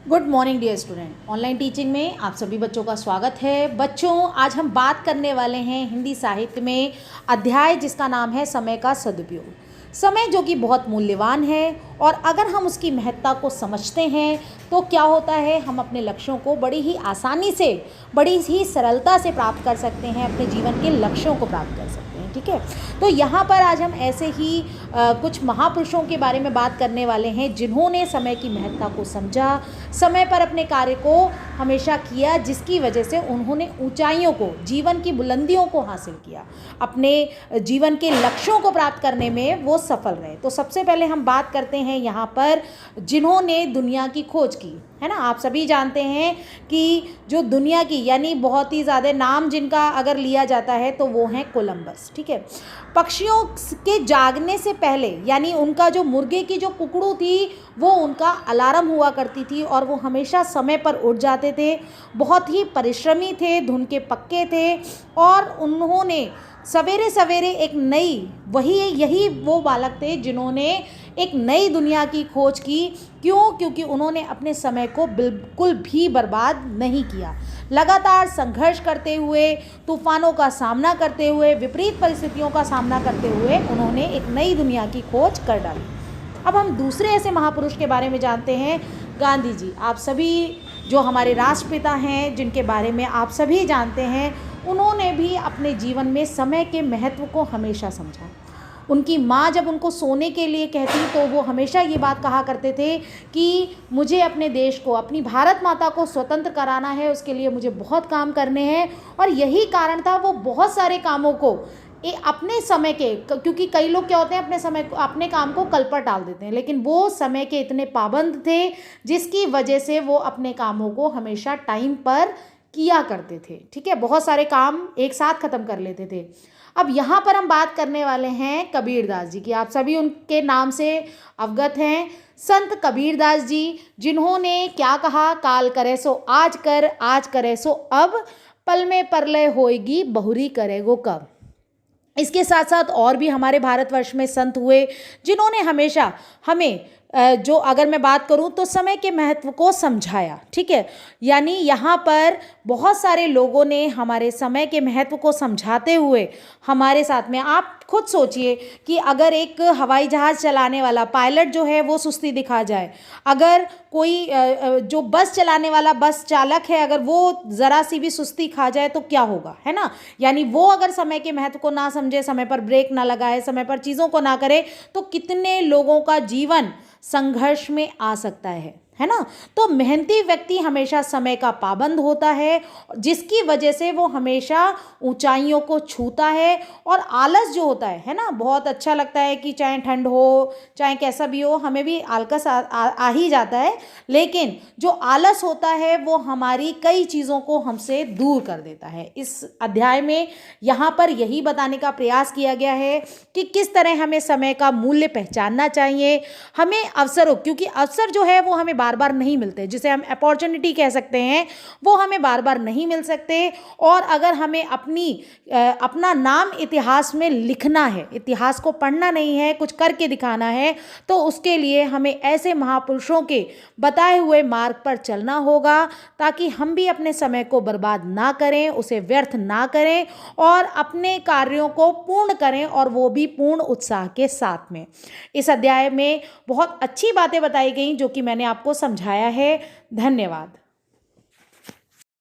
Good morning dear student. Online teaching में आप सभी बच्चों का स्वागत है। बच्चों, आज हम बात करने वाले हैं हिंदी साहित्य में अध्याय जिसका नाम है समय का सदुपयोग। समय जो कि बहुत मूल्यवान है और अगर हम उसकी महत्ता को समझते हैं तो क्या होता है, हम अपने लक्ष्यों को बड़ी ही आसानी से, बड़ी ही सरलता से प्राप्त कर सकते हैं, अपने जीवन के लक्ष्यों को प्राप्त कर सकते हैं। ठीक है, तो यहाँ पर आज हम ऐसे ही कुछ महापुरुषों के बारे में बात करने वाले हैं जिन्होंने समय की महत्ता को समझा, समय पर अपने कार्य को हमेशा किया, जिसकी वजह से उन्होंने ऊंचाइयों को, जीवन की बुलंदियों को हासिल किया, अपने जीवन के लक्ष्यों को प्राप्त करने में वो सफल रहे। तो सबसे पहले हम बात करते हैं यहाँ पर जिन्होंने दुनिया की खोज की, है ना। आप सभी जानते हैं कि जो दुनिया की, यानी बहुत ही ज़्यादा नाम जिनका अगर लिया जाता है तो वो हैं कोलंबस। ठीक है, पक्षियों के जागने से पहले, यानी उनका जो मुर्गे की जो कुकड़ू थी वो उनका अलार्म हुआ करती थी और वो हमेशा समय पर उठ जाते थे, बहुत ही परिश्रमी थे, धुन के पक्के थे और उन्होंने सवेरे सवेरे एक नई, यही वो बालक थे जिन्होंने एक नई दुनिया की खोज की। क्यों? क्योंकि उन्होंने अपने समय को बिल्कुल भी बर्बाद नहीं किया। लगातार संघर्ष करते हुए, तूफानों का सामना करते हुए, विपरीत परिस्थितियों का सामना करते हुए उन्होंने एक नई दुनिया की खोज कर डाली। अब हम दूसरे ऐसे महापुरुष के बारे में जानते हैं, गांधी जी। आप सभी जो हमारे राष्ट्रपिता हैं, जिनके बारे में आप सभी जानते हैं, उन्होंने भी अपने जीवन में समय के महत्व को हमेशा समझा। उनकी माँ जब उनको सोने के लिए कहती तो वो हमेशा ये बात कहा करते थे कि मुझे अपने देश को, अपनी भारत माता को स्वतंत्र कराना है, उसके लिए मुझे बहुत काम करने हैं। और यही कारण था, वो बहुत सारे कामों को अपने समय के, क्योंकि कई लोग क्या होते हैं, अपने काम को कल पर टाल देते हैं, लेकिन वो समय के इतने पाबंद थे जिसकी वजह से वो अपने कामों को हमेशा टाइम पर किया करते थे। ठीक है, बहुत सारे काम एक साथ ख़त्म कर लेते थे। अब यहाँ पर हम बात करने वाले हैं कबीरदास जी की। आप सभी उनके नाम से अवगत हैं, संत कबीरदास जी, जिन्होंने क्या कहा, काल करे सो आज कर, आज करे सो अब, पल में परलय होएगी, बहुरी करेगो कब। इसके साथ साथ और भी हमारे भारतवर्ष में संत हुए जिन्होंने हमेशा हमें जो, अगर मैं बात करूं तो समय के महत्व को समझाया। ठीक है, यानी यहाँ पर बहुत सारे लोगों ने हमारे समय के महत्व को समझाते हुए हमारे साथ में, आप खुद सोचिए कि अगर एक हवाई जहाज़ चलाने वाला पायलट जो है वो सुस्ती दिखा जाए, अगर कोई जो बस चलाने वाला बस चालक है, अगर वो ज़रा सी भी सुस्ती खा जाए तो क्या होगा, है ना। यानी वो अगर समय के महत्व को ना समझे, समय पर ब्रेक ना लगाए, समय पर चीज़ों को ना करे, तो कितने लोगों का जीवन संघर्ष में आ सकता है ना। तो मेहनती व्यक्ति हमेशा समय का पाबंद होता है, जिसकी वजह से वो हमेशा ऊंचाइयों को छूता है। और आलस जो होता है ना, बहुत अच्छा लगता है कि चाहे ठंड हो, चाहे कैसा भी हो, हमें भी आलस आ ही जाता है, लेकिन जो आलस होता है वो हमारी कई चीज़ों को हमसे दूर कर देता है। इस अध्याय में यहाँ पर यही बताने का प्रयास किया गया है कि किस तरह हमें समय का मूल्य पहचानना चाहिए। हमें अवसरों, क्योंकि अवसर जो है वो हमें बार बार नहीं मिलते, जिसे हम अपॉर्चुनिटी कह सकते हैं, वो हमें बार बार नहीं मिल सकते। और अगर हमें अपना नाम इतिहास में लिखना है, इतिहास को पढ़ना नहीं है, कुछ करके दिखाना है, तो उसके लिए हमें ऐसे महापुरुषों के बताए हुए मार्ग पर चलना होगा, ताकि हम भी अपने समय को बर्बाद ना करें, उसे व्यर्थ ना करें और अपने कार्यों को पूर्ण करें, और वो भी पूर्ण उत्साह के साथ में। इस अध्याय में बहुत अच्छी बातें बताई गई जो कि मैंने आपको समझाया है। धन्यवाद।